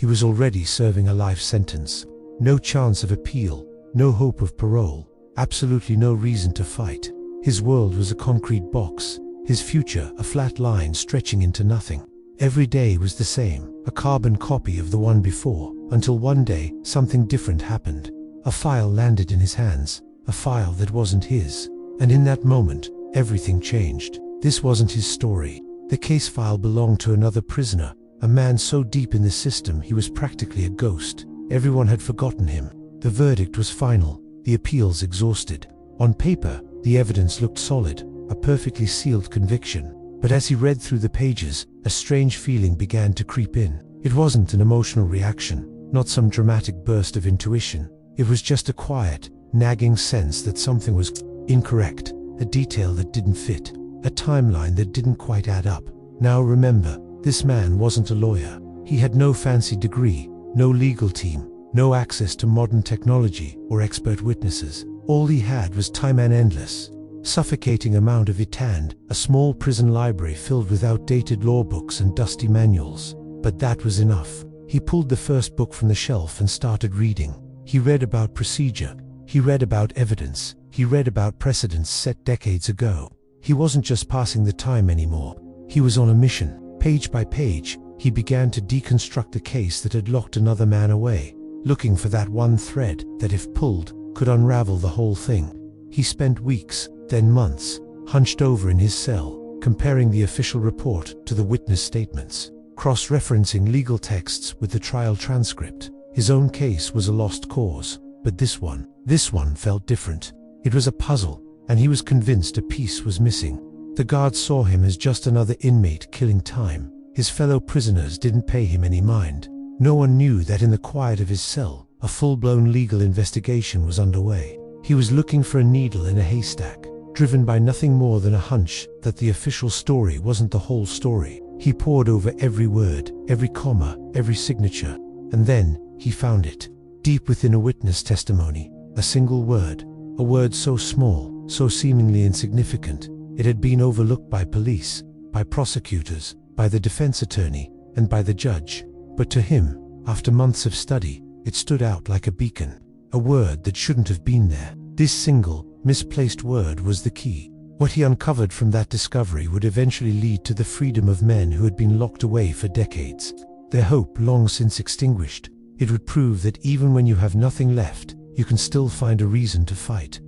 He was already serving a life sentence. No chance of appeal, no hope of parole, absolutely no reason to fight. His world was a concrete box, his future a flat line stretching into nothing. Every day was the same, a carbon copy of the one before, until one day, something different happened. A file landed in his hands, a file that wasn't his. And in that moment, everything changed. This wasn't his story. The case file belonged to another prisoner, a man so deep in the system he was practically a ghost. Everyone had forgotten him. The verdict was final, the appeals exhausted. On paper, the evidence looked solid, a perfectly sealed conviction. But as he read through the pages, a strange feeling began to creep in. It wasn't an emotional reaction, not some dramatic burst of intuition. It was just a quiet, nagging sense that something was incorrect, a detail that didn't fit, a timeline that didn't quite add up. Now remember, this man wasn't a lawyer. He had no fancy degree, no legal team, no access to modern technology or expert witnesses. All he had was time, an endless, suffocating amount of it, and a small prison library filled with outdated law books and dusty manuals. But that was enough. He pulled the first book from the shelf and started reading. He read about procedure. He read about evidence. He read about precedents set decades ago. He wasn't just passing the time anymore. He was on a mission. Page by page, he began to deconstruct the case that had locked another man away, looking for that one thread that, if pulled, could unravel the whole thing. He spent weeks, then months, hunched over in his cell, comparing the official report to the witness statements, cross-referencing legal texts with the trial transcript. His own case was a lost cause, but this one felt different. It was a puzzle, and he was convinced a piece was missing. The guards saw him as just another inmate killing time. His fellow prisoners didn't pay him any mind. No one knew that in the quiet of his cell, a full-blown legal investigation was underway. He was looking for a needle in a haystack, driven by nothing more than a hunch that the official story wasn't the whole story. He pored over every word, every comma, every signature, and then he found it. Deep within a witness testimony, a single word, a word so small, so seemingly insignificant, it had been overlooked by police, by prosecutors, by the defense attorney, and by the judge. But to him, after months of study, it stood out like a beacon, a word that shouldn't have been there. This single, misplaced word was the key. What he uncovered from that discovery would eventually lead to the freedom of men who had been locked away for decades. Their hope long since extinguished. It would prove that even when you have nothing left, you can still find a reason to fight.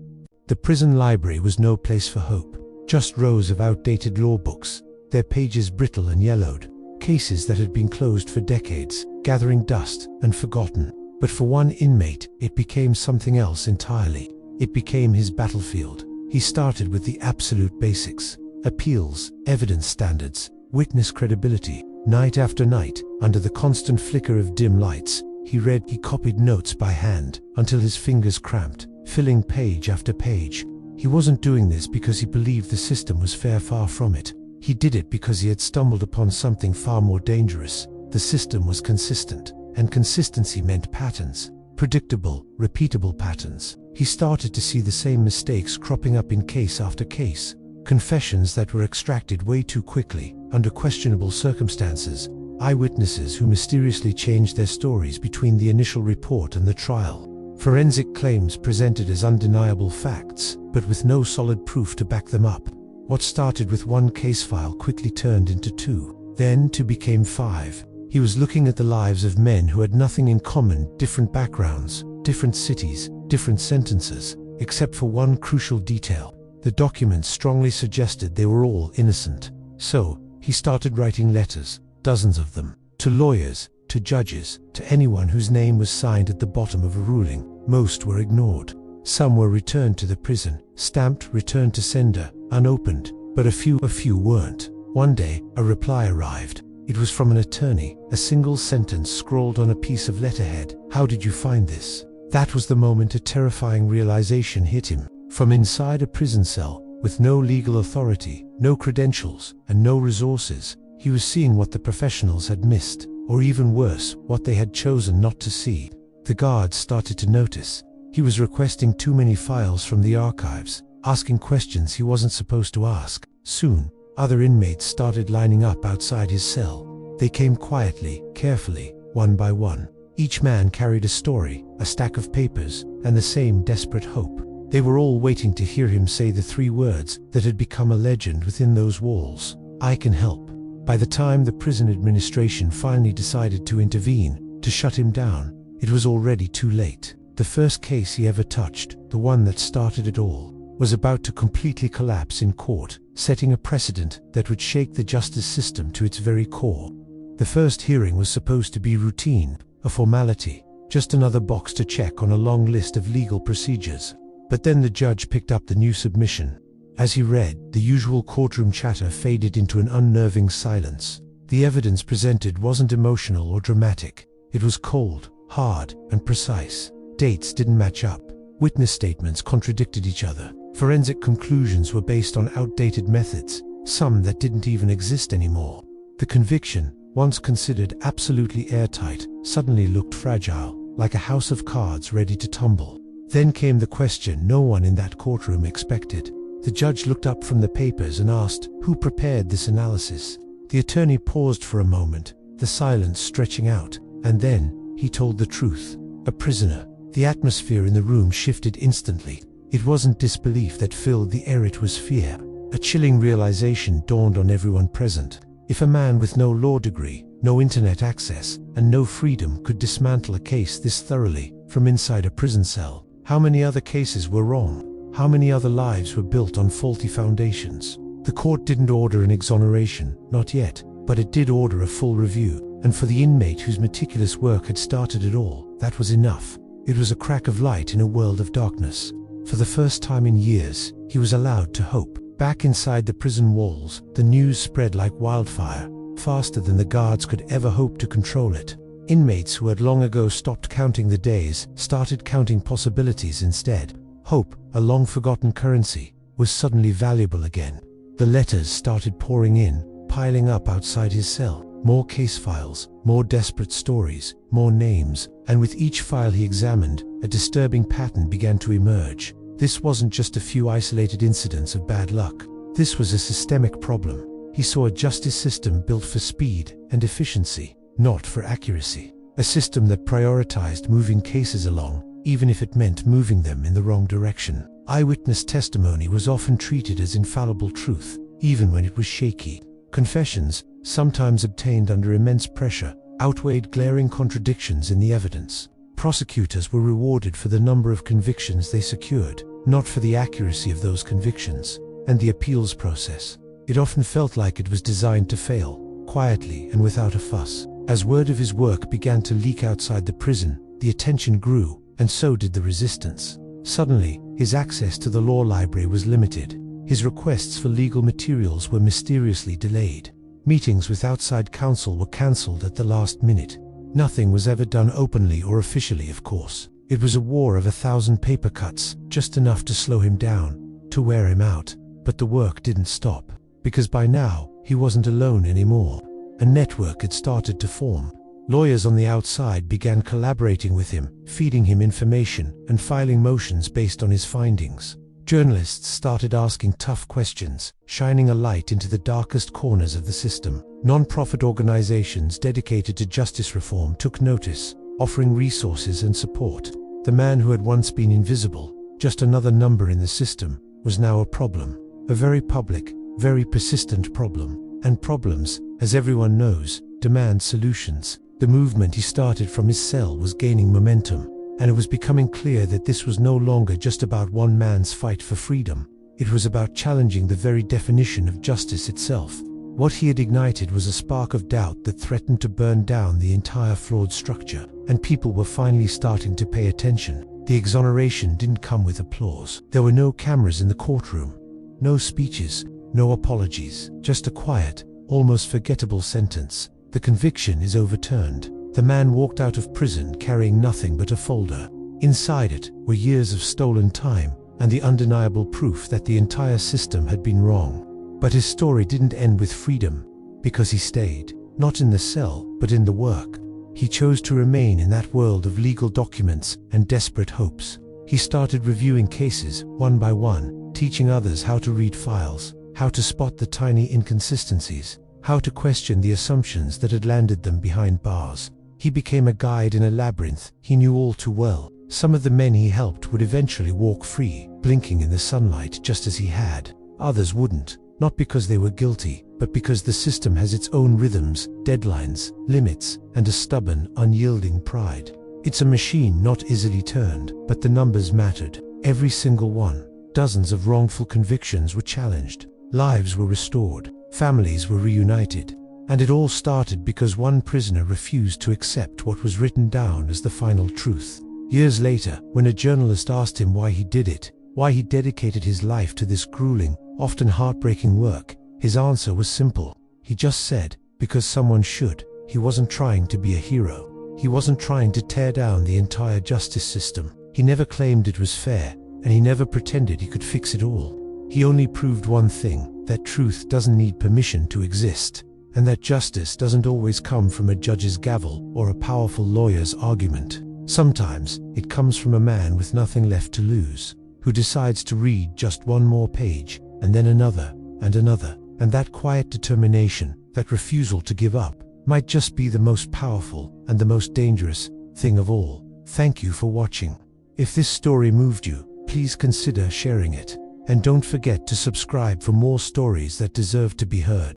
The prison library was no place for hope. Just rows of outdated law books, their pages brittle and yellowed. Cases that had been closed for decades, gathering dust and forgotten. But for one inmate, it became something else entirely. It became his battlefield. He started with the absolute basics: appeals, evidence standards, witness credibility. Night after night, under the constant flicker of dim lights, he copied notes by hand, until his fingers cramped, filling page after page. He wasn't doing this because he believed the system was fair, far from it. He did it because he had stumbled upon something far more dangerous. The system was consistent, and consistency meant patterns. Predictable, repeatable patterns. He started to see the same mistakes cropping up in case after case. Confessions that were extracted way too quickly, under questionable circumstances. Eyewitnesses who mysteriously changed their stories between the initial report and the trial. Forensic claims presented as undeniable facts, but with no solid proof to back them up. What started with one case file quickly turned into 2, then 2 became 5. He was looking at the lives of men who had nothing in common, different backgrounds, different cities, different sentences, except for one crucial detail. The documents strongly suggested they were all innocent. So, he started writing letters, dozens of them, to lawyers, to judges, to anyone whose name was signed at the bottom of a ruling. Most were ignored. Some were returned to the prison, stamped "returned to sender," unopened, but a few weren't. One day, a reply arrived. It was from an attorney, a single sentence scrawled on a piece of letterhead. "How did you find this?" That was the moment a terrifying realization hit him. From inside a prison cell, with no legal authority, no credentials, and no resources, he was seeing what the professionals had missed, or even worse, what they had chosen not to see. The guards started to notice. He was requesting too many files from the archives, asking questions he wasn't supposed to ask. Soon, other inmates started lining up outside his cell. They came quietly, carefully, one by one. Each man carried a story, a stack of papers, and the same desperate hope. They were all waiting to hear him say the three words that had become a legend within those walls: "I can help." By the time the prison administration finally decided to intervene, to shut him down, it was already too late. The first case he ever touched, the one that started it all, was about to completely collapse in court, setting a precedent that would shake the justice system to its very core. The first hearing was supposed to be routine, a formality, just another box to check on a long list of legal procedures. But then the judge picked up the new submission. As he read, the usual courtroom chatter faded into an unnerving silence. The evidence presented wasn't emotional or dramatic. It was cold, hard, and precise. Dates didn't match up. Witness statements contradicted each other. Forensic conclusions were based on outdated methods, some that didn't even exist anymore. The conviction, once considered absolutely airtight, suddenly looked fragile, like a house of cards ready to tumble. Then came the question no one in that courtroom expected. The judge looked up from the papers and asked, "Who prepared this analysis?" The attorney paused for a moment, the silence stretching out, and then he told the truth. A prisoner. The atmosphere in the room shifted instantly. It wasn't disbelief that filled the air, it was fear. A chilling realization dawned on everyone present. If a man with no law degree, no internet access, and no freedom could dismantle a case this thoroughly from inside a prison cell, how many other cases were wrong? How many other lives were built on faulty foundations? The court didn't order an exoneration, not yet, but it did order a full review, and for the inmate whose meticulous work had started it all, that was enough. It was a crack of light in a world of darkness. For the first time in years, he was allowed to hope. Back inside the prison walls, the news spread like wildfire, faster than the guards could ever hope to control it. Inmates who had long ago stopped counting the days started counting possibilities instead. Hope, a long-forgotten currency, was suddenly valuable again. The letters started pouring in, piling up outside his cell. More case files, more desperate stories, more names, and with each file he examined, a disturbing pattern began to emerge. This wasn't just a few isolated incidents of bad luck. This was a systemic problem. He saw a justice system built for speed and efficiency, not for accuracy. A system that prioritized moving cases along, even if it meant moving them in the wrong direction. Eyewitness testimony was often treated as infallible truth, even when it was shaky. Confessions, sometimes obtained under immense pressure, outweighed glaring contradictions in the evidence. Prosecutors were rewarded for the number of convictions they secured, not for the accuracy of those convictions. And the appeals process. It often felt like it was designed to fail, quietly and without a fuss. As word of his work began to leak outside the prison, the attention grew, and so did the resistance. Suddenly, his access to the law library was limited. His requests for legal materials were mysteriously delayed. Meetings with outside counsel were cancelled at the last minute. Nothing was ever done openly or officially, of course. It was a war of 1,000 paper cuts, just enough to slow him down, to wear him out. But the work didn't stop, because by now, he wasn't alone anymore. A network had started to form. Lawyers on the outside began collaborating with him, feeding him information, and filing motions based on his findings. Journalists started asking tough questions, shining a light into the darkest corners of the system. Non-profit organizations dedicated to justice reform took notice, offering resources and support. The man who had once been invisible, just another number in the system, was now a problem. A very public, very persistent problem. And problems, as everyone knows, demand solutions. The movement he started from his cell was gaining momentum, and it was becoming clear that this was no longer just about one man's fight for freedom. It was about challenging the very definition of justice itself. What he had ignited was a spark of doubt that threatened to burn down the entire flawed structure, and people were finally starting to pay attention. The exoneration didn't come with applause. There were no cameras in the courtroom, no speeches, no apologies, just a quiet, almost forgettable sentence. The conviction is overturned. The man walked out of prison carrying nothing but a folder. Inside it were years of stolen time and the undeniable proof that the entire system had been wrong. But his story didn't end with freedom, because he stayed, not in the cell, but in the work. He chose to remain in that world of legal documents and desperate hopes. He started reviewing cases, one by one, teaching others how to read files, how to spot the tiny inconsistencies, how to question the assumptions that had landed them behind bars. He became a guide in a labyrinth he knew all too well. Some of the men he helped would eventually walk free, blinking in the sunlight just as he had. Others wouldn't, not because they were guilty, but because the system has its own rhythms, deadlines, limits, and a stubborn, unyielding pride. It's a machine not easily turned, but the numbers mattered. Every single one. Dozens of wrongful convictions were challenged. Lives were restored. Families were reunited. And it all started because one prisoner refused to accept what was written down as the final truth. Years later, when a journalist asked him why he did it, why he dedicated his life to this grueling, often heartbreaking work, his answer was simple. He just said, because someone should. He wasn't trying to be a hero. He wasn't trying to tear down the entire justice system. He never claimed it was fair, and he never pretended he could fix it all. He only proved one thing, that truth doesn't need permission to exist, and that justice doesn't always come from a judge's gavel or a powerful lawyer's argument. Sometimes, it comes from a man with nothing left to lose, who decides to read just one more page, and then another, and another, and that quiet determination, that refusal to give up, might just be the most powerful and the most dangerous thing of all. Thank you for watching. If this story moved you, please consider sharing it, and don't forget to subscribe for more stories that deserve to be heard.